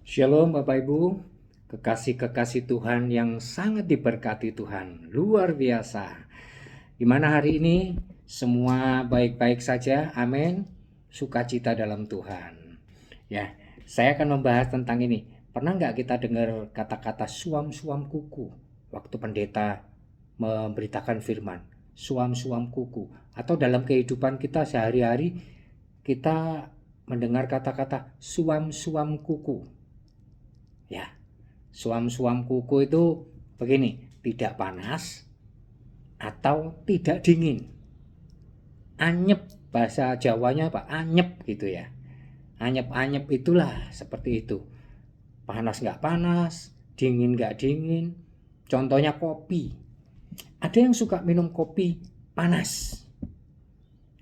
Shalom Bapak Ibu, kekasih-kekasih Tuhan yang sangat diberkati Tuhan, luar biasa. Gimana hari ini? Semua baik-baik saja, amin. Sukacita dalam Tuhan. Ya, saya akan membahas tentang ini. Pernah nggak kita dengar kata-kata suam-suam kuku waktu pendeta memberitakan firman? Suam-suam kuku. Atau dalam kehidupan kita sehari-hari kita mendengar kata-kata suam-suam kuku. Ya, suam-suam kuku itu begini, tidak panas atau tidak dingin. Anyep, bahasa Jawanya apa? Anyep gitu ya. Anyep-anyep itulah seperti itu. Panas nggak panas, dingin nggak dingin. Contohnya kopi. Ada yang suka minum kopi panas.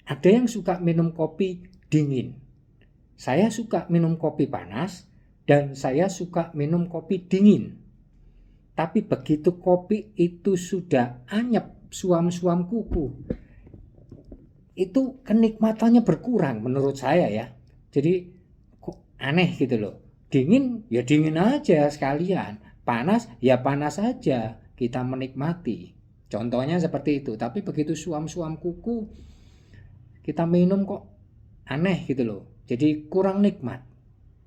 Ada yang suka minum kopi dingin. Saya suka minum kopi panas dan saya suka minum kopi dingin. Tapi begitu kopi itu sudah anyep, suam-suam kuku, itu kenikmatannya berkurang menurut saya ya. Jadi kok aneh gitu loh. Dingin ya dingin aja sekalian, panas ya panas aja, kita menikmati. Contohnya seperti itu. Tapi begitu suam-suam kuku kita minum kok aneh gitu loh. Jadi kurang nikmat.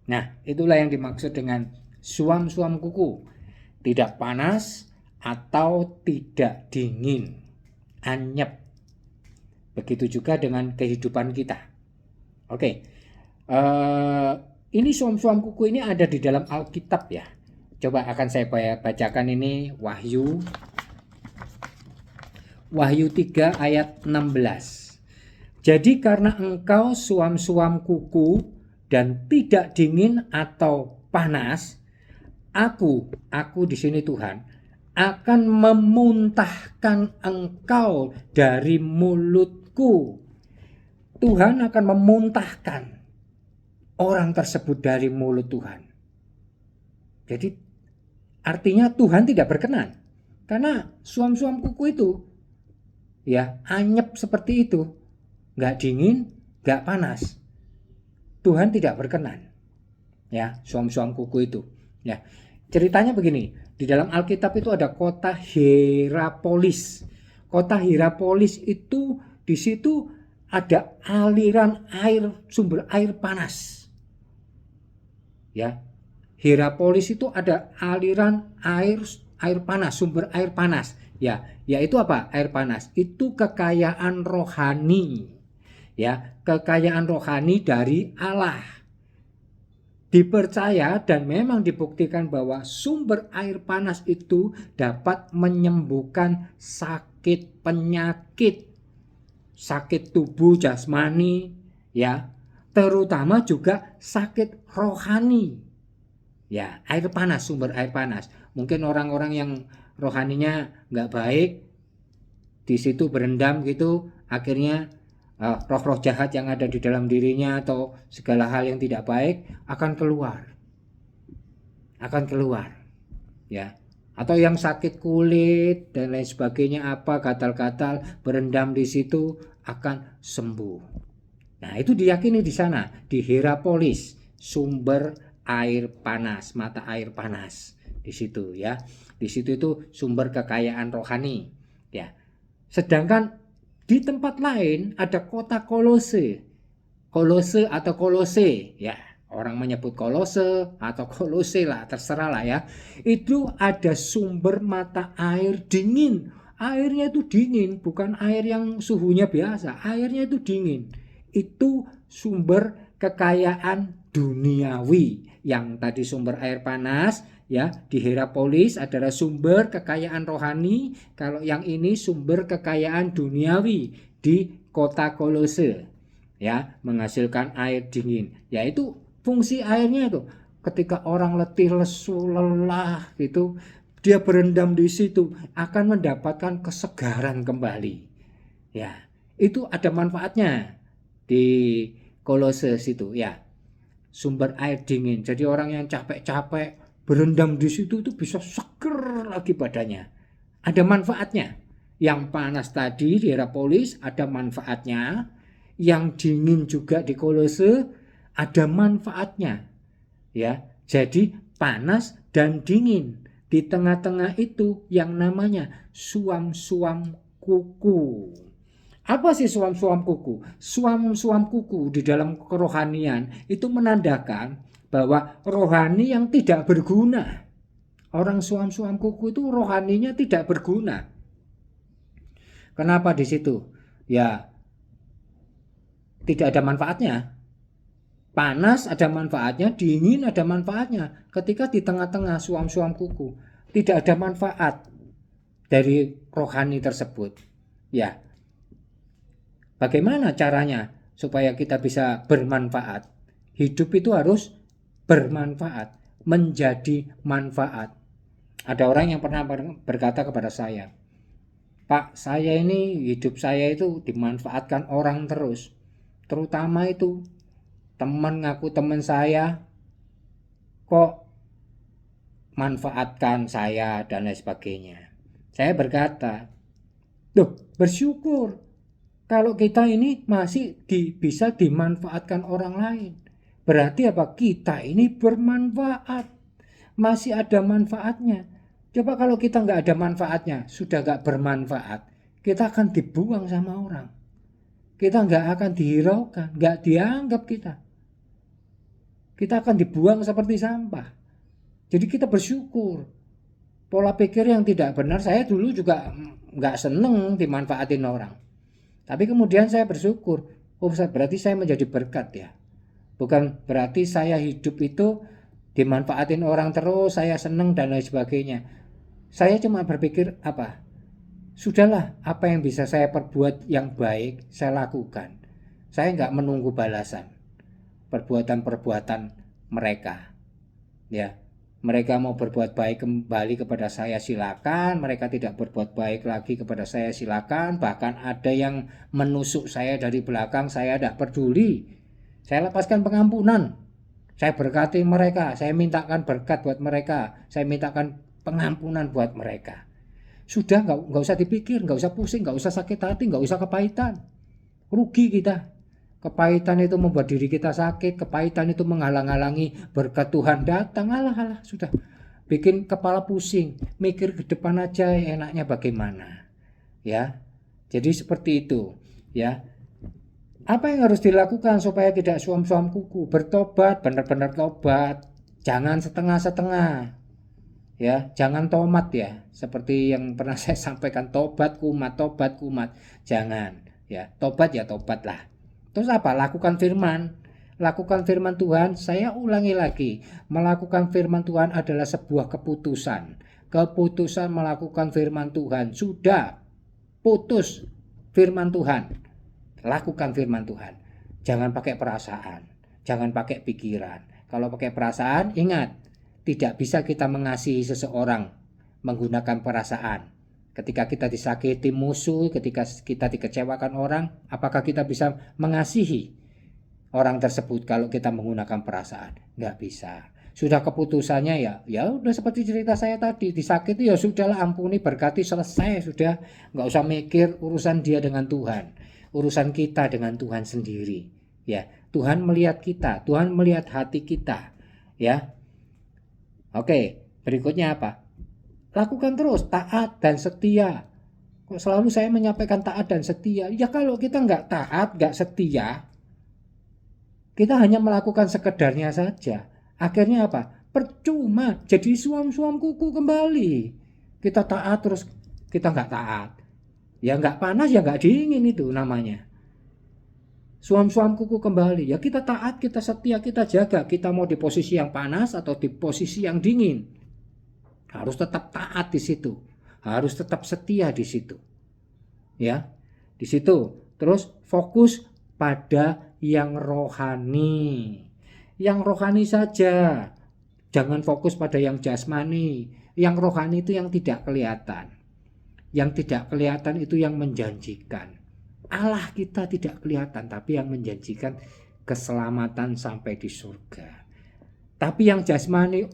Nah, itulah yang dimaksud dengan suam-suam kuku. Tidak panas atau tidak dingin. Anyep. Begitu juga dengan kehidupan kita. Oke. Ini suam-suam kuku ini ada di dalam Alkitab ya. Coba akan saya bacakan ini Wahyu 3 ayat 16. Jadi karena engkau suam-suam kuku dan tidak dingin atau panas, aku di sini Tuhan akan memuntahkan engkau dari mulutku. Tuhan akan memuntahkan orang tersebut dari mulut Tuhan. Jadi artinya Tuhan tidak berkenan karena suam-suam kuku itu ya anyep seperti itu, nggak dingin, nggak panas. Tuhan tidak berkenan ya suam-suam kuku itu ya. Ceritanya begini, di dalam Alkitab itu ada kota Hierapolis. Kota Hierapolis itu di situ ada aliran air, sumber air panas ya. Hierapolis itu ada aliran air panas, sumber air panas ya. Yaitu apa? Air panas itu kekayaan rohani ya, kekayaan rohani dari Allah. Dipercaya dan memang dibuktikan bahwa sumber air panas itu dapat menyembuhkan sakit penyakit, sakit tubuh jasmani ya, terutama juga sakit rohani. Ya, air panas, sumber air panas. Mungkin orang-orang yang rohaninya nggak baik di situ berendam gitu, akhirnya roh-roh jahat yang ada di dalam dirinya atau segala hal yang tidak baik akan keluar ya. Atau yang sakit kulit dan lain sebagainya, apa gatal-gatal berendam di situ akan sembuh. Nah, itu diyakini di sana, di Hierapolis, sumber air panas, mata air panas di situ ya. Di situ itu sumber kekayaan rohani ya. Sedangkan di tempat lain ada kota Kolose. Kolose atau Kolose ya. Orang menyebut Kolose atau Kolose lah, terserah lah ya. Itu ada sumber mata air dingin. Airnya itu dingin, bukan air yang suhunya biasa. Airnya itu dingin. Itu sumber kekayaan duniawi. Yang tadi sumber air panas ya, di Hierapolis adalah sumber kekayaan rohani. Kalau yang ini sumber kekayaan duniawi di kota Kolose ya, menghasilkan air dingin. Yaitu fungsi airnya itu ketika orang letih, lesu, lelah gitu, dia berendam di situ akan mendapatkan kesegaran kembali ya. Itu ada manfaatnya di Kolose situ ya, sumber air dingin. Jadi orang yang capek-capek berendam di situ itu bisa seger lagi badannya. Ada manfaatnya. Yang panas tadi di Hierapolis ada manfaatnya. Yang dingin juga di Kolose ada manfaatnya. Ya, Jadi panas dan dingin. Di tengah-tengah itu yang namanya suam-suam kuku. Apa sih suam-suam kuku? Suam-suam kuku di dalam kerohanian itu menandakan bahwa rohani yang tidak berguna. Orang suam-suam kuku itu rohaninya tidak berguna. Kenapa di situ? Ya, tidak ada manfaatnya. Panas ada manfaatnya, dingin ada manfaatnya. Ketika di tengah-tengah suam-suam kuku, tidak ada manfaat dari rohani tersebut. Ya, bagaimana caranya supaya kita bisa bermanfaat? Hidup itu harus bermanfaat, menjadi manfaat. Ada orang yang pernah berkata kepada saya, Pak, saya ini hidup saya itu dimanfaatkan orang terus. Terutama itu teman ngaku teman saya kok manfaatkan saya dan lain sebagainya. Saya berkata, loh, bersyukur kalau kita ini masih bisa dimanfaatkan orang lain. Berarti apa? Kita ini bermanfaat, masih ada manfaatnya. Coba kalau kita nggak ada manfaatnya, sudah nggak bermanfaat, kita akan dibuang sama orang. Kita nggak akan dihiraukan, nggak dianggap kita. Kita akan dibuang seperti sampah. Jadi kita bersyukur. Pola pikir yang tidak benar, saya dulu juga nggak seneng dimanfaatin orang. Tapi kemudian saya bersyukur, oh berarti saya menjadi berkat ya. Bukan berarti saya hidup itu dimanfaatin orang terus, saya seneng dan lain sebagainya. Saya cuma berpikir apa? Sudahlah, apa yang bisa saya perbuat yang baik, saya lakukan. Saya nggak menunggu balasan perbuatan-perbuatan mereka. Ya, mereka mau berbuat baik kembali kepada saya silakan, mereka tidak berbuat baik lagi kepada saya silakan, bahkan ada yang menusuk saya dari belakang, saya tidak peduli. Saya lepaskan pengampunan. Saya berkati mereka, saya mintakan berkat buat mereka, saya mintakan pengampunan buat mereka. Sudah nggak usah dipikir, nggak usah pusing, nggak usah sakit hati, nggak usah kepahitan. Rugi kita. Kepahitan itu membuat diri kita sakit, kepahitan itu menghalang-halangi berkat Tuhan datang. Alah, sudah bikin kepala pusing, mikir ke depan aja enaknya bagaimana. Ya. Jadi seperti itu, ya. Apa yang harus dilakukan supaya tidak suam-suam kuku? Bertobat, benar-benar tobat. Jangan setengah-setengah. Ya, jangan tomat ya. Seperti yang pernah saya sampaikan, tobat kumat. Jangan, ya. Tobat ya tobatlah. Terus apa? Lakukan firman. Lakukan firman Tuhan. Saya ulangi lagi. Melakukan firman Tuhan adalah sebuah keputusan. Keputusan melakukan firman Tuhan. Sudah putus firman Tuhan. Lakukan firman Tuhan. Jangan pakai perasaan. Jangan pakai pikiran. Kalau pakai perasaan, ingat. Tidak bisa kita mengasihi seseorang menggunakan perasaan. Ketika kita disakiti musuh, ketika kita dikecewakan orang, apakah kita bisa mengasihi orang tersebut kalau kita menggunakan perasaan? Nggak bisa. Sudah keputusannya ya udah seperti cerita saya tadi, disakiti ya sudahlah, ampuni, berkati, selesai sudah. Nggak usah mikir urusan dia dengan Tuhan, urusan kita dengan Tuhan sendiri. Ya, Tuhan melihat kita, Tuhan melihat hati kita. Ya, oke. Berikutnya apa? Lakukan terus taat dan setia. Kok selalu saya menyampaikan taat dan setia? Ya kalau kita nggak taat, nggak setia, kita hanya melakukan sekedarnya saja. Akhirnya apa? Percuma, jadi suam-suam kuku kembali. Kita taat terus kita nggak taat. Ya nggak panas ya nggak dingin, itu namanya. Suam-suam kuku kembali. Ya kita taat, kita setia, kita jaga. Kita mau di posisi yang panas atau di posisi yang dingin. Harus tetap taat di situ, harus tetap setia di situ, ya, di situ. Terus fokus pada yang rohani saja, jangan fokus pada yang jasmani. Yang rohani itu yang tidak kelihatan, itu yang menjanjikan. Allah kita tidak kelihatan, tapi yang menjanjikan keselamatan sampai di surga. Tapi yang jasmani,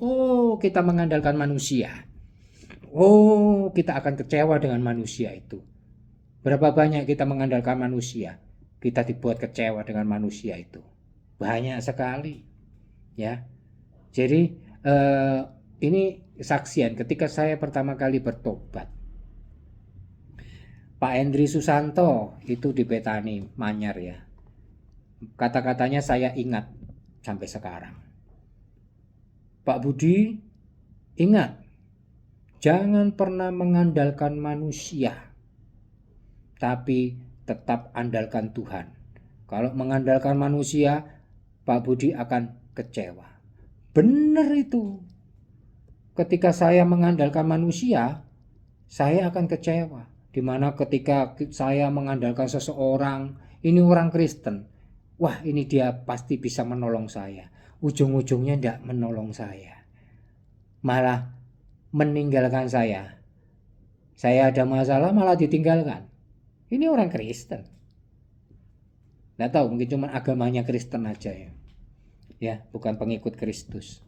kita mengandalkan manusia. Kita akan kecewa dengan manusia itu. Berapa banyak kita mengandalkan manusia, kita dibuat kecewa dengan manusia itu. Banyak sekali. Ya. Jadi Ini saksian ketika saya pertama kali bertobat. Pak Hendri Susanto itu di Betani Manyar ya. Kata-katanya saya ingat sampai sekarang. Pak Budi, ingat, jangan pernah mengandalkan manusia, tapi tetap andalkan Tuhan. Kalau mengandalkan manusia, Pak Budi akan kecewa. Benar itu. Ketika saya mengandalkan manusia, saya akan kecewa. Dimana ketika saya mengandalkan seseorang, ini orang Kristen, wah ini dia pasti bisa menolong saya. Ujung-ujungnya tidak menolong saya, malah meninggalkan saya. Saya ada masalah malah ditinggalkan. Ini orang Kristen. Nggak tahu, mungkin cuma agamanya Kristen aja ya. Ya, bukan pengikut Kristus.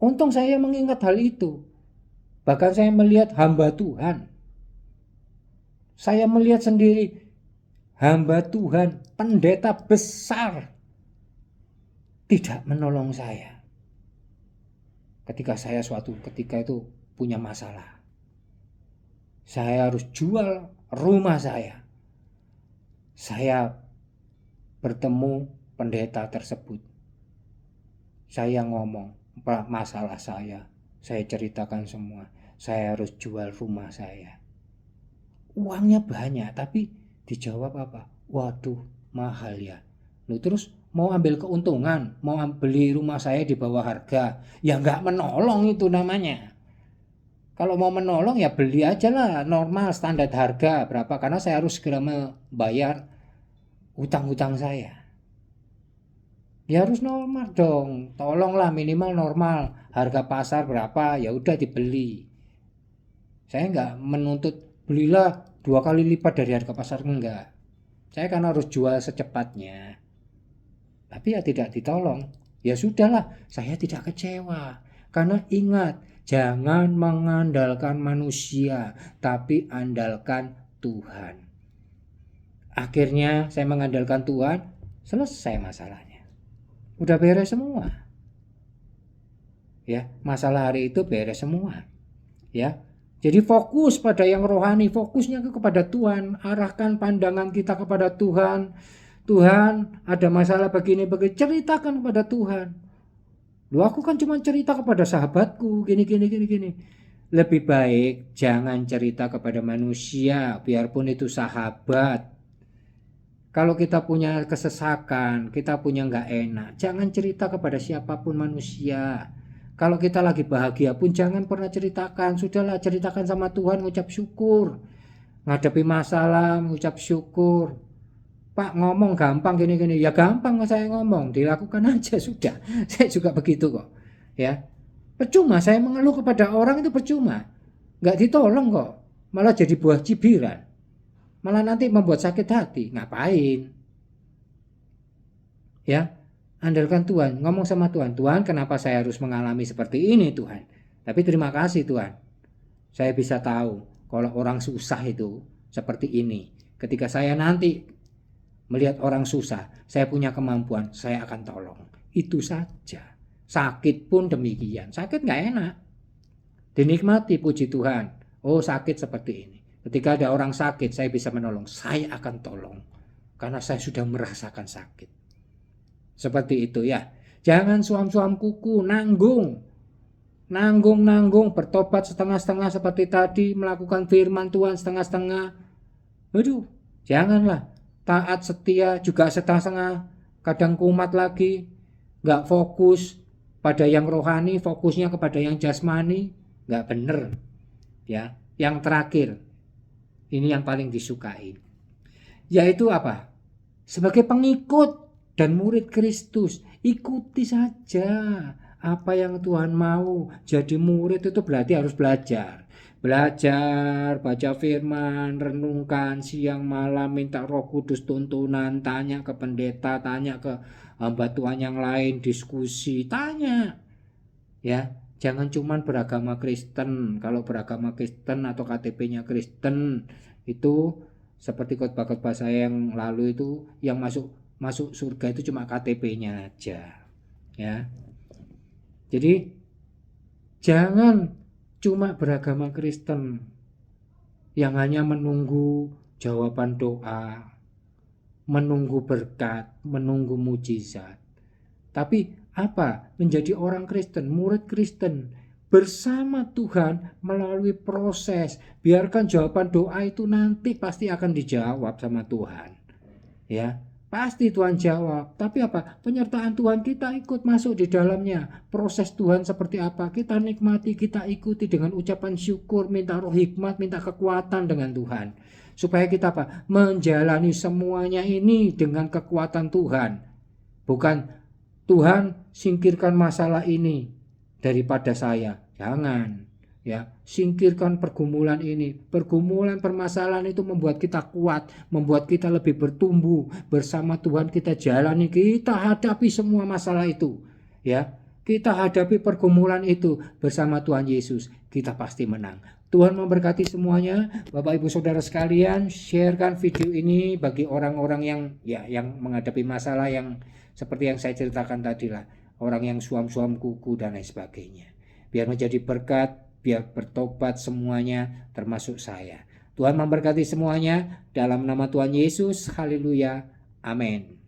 Untung saya mengingat hal itu. Bahkan saya melihat hamba Tuhan. Saya melihat sendiri hamba Tuhan, pendeta besar, tidak menolong saya. Ketika saya suatu ketika itu punya masalah. Saya harus jual rumah saya. Saya bertemu pendeta tersebut. Saya ngomong masalah saya ceritakan semua. Saya harus jual rumah saya. Uangnya banyak, tapi dijawab apa? Waduh, mahal ya. Loh, terus mau ambil keuntungan, mau beli rumah saya di bawah harga. Ya nggak menolong itu namanya. Kalau mau menolong ya beli aja lah normal standar harga berapa, karena saya harus segera membayar utang-utang saya. Ya harus normal dong, tolonglah minimal normal, harga pasar berapa ya udah dibeli. Saya nggak menuntut belilah 2 kali lipat dari harga pasar, enggak. Saya kan harus jual secepatnya. Tapi ya tidak ditolong. Ya sudahlah, saya tidak kecewa. Karena ingat, jangan mengandalkan manusia, tapi andalkan Tuhan. Akhirnya saya mengandalkan Tuhan, selesai masalahnya. Udah beres semua. Ya, masalah hari itu beres semua. Ya. Jadi fokus pada yang rohani, fokusnya kepada Tuhan, arahkan pandangan kita kepada Tuhan. Tuhan, ada masalah begini, ceritakan kepada Tuhan. Loh, aku kan cuma cerita kepada sahabatku, gini. Lebih baik jangan cerita kepada manusia, biarpun itu sahabat. Kalau kita punya kesesakan, kita punya nggak enak, jangan cerita kepada siapapun manusia. Kalau kita lagi bahagia pun jangan pernah ceritakan. Sudahlah, ceritakan sama Tuhan, ngucap syukur. Ngadepi masalah, ngucap syukur. Pak, ngomong gampang gini. Ya gampang saya ngomong, dilakukan aja sudah. Saya juga begitu kok. Ya. Percuma saya mengeluh kepada orang itu percuma. Nggak ditolong kok. Malah jadi buah cibiran. Malah nanti membuat sakit hati. Ngapain? Ya. Andalkan Tuhan, ngomong sama Tuhan. Tuhan, kenapa saya harus mengalami seperti ini Tuhan? Tapi terima kasih Tuhan. Saya bisa tahu kalau orang susah itu seperti ini. Ketika saya nanti melihat orang susah, saya punya kemampuan, saya akan tolong. Itu saja. Sakit pun demikian. Sakit nggak enak. Dinikmati, puji Tuhan. Oh, sakit seperti ini. Ketika ada orang sakit, saya bisa menolong. Saya akan tolong. Karena saya sudah merasakan sakit. Seperti itu ya. Jangan suam-suam kuku, nanggung, bertobat setengah-setengah seperti tadi, melakukan firman Tuhan setengah-setengah. Aduh, janganlah. Taat setia juga setengah-setengah, kadang kumat lagi, nggak fokus pada yang rohani, fokusnya kepada yang jasmani, nggak bener. Ya, yang terakhir, ini yang paling disukai, yaitu apa? Sebagai pengikut dan murid Kristus, ikuti saja apa yang Tuhan mau. Jadi murid itu berarti harus belajar, baca firman, renungkan siang malam, minta Roh Kudus tuntunan, tanya ke pendeta, tanya ke hamba Tuhan yang lain, diskusi, tanya. Ya, jangan cuman beragama Kristen. Kalau beragama Kristen atau KTP-nya Kristen itu seperti khotbah-khotbah saya yang lalu itu, yang masuk surga itu cuma KTP-nya aja. Ya. Jadi jangan cuma beragama Kristen yang hanya menunggu jawaban doa, menunggu berkat, menunggu mujizat. Tapi apa? Menjadi orang Kristen, murid Kristen bersama Tuhan melalui proses. Biarkan jawaban doa itu nanti pasti akan dijawab sama Tuhan. Ya, pasti Tuhan jawab. Tapi apa? Penyertaan Tuhan kita ikut masuk di dalamnya. Proses Tuhan seperti apa? Kita nikmati, kita ikuti dengan ucapan syukur, minta roh hikmat, minta kekuatan dengan Tuhan. Supaya kita apa? Menjalani semuanya ini dengan kekuatan Tuhan. Bukan Tuhan singkirkan masalah ini daripada saya. Jangan. Ya, singkirkan pergumulan ini. Pergumulan permasalahan itu membuat kita kuat, membuat kita lebih bertumbuh. Bersama Tuhan kita jalani, kita hadapi semua masalah itu. Ya, kita hadapi pergumulan itu bersama Tuhan Yesus. Kita pasti menang. Tuhan memberkati semuanya. Bapak Ibu Saudara sekalian, sharekan video ini bagi orang-orang yang menghadapi masalah yang seperti yang saya ceritakan tadi lah. Orang yang suam-suam kuku dan lain sebagainya. Biar menjadi berkat, biar bertobat semuanya termasuk saya. Tuhan memberkati semuanya dalam nama Tuhan Yesus. Haleluya. Amin.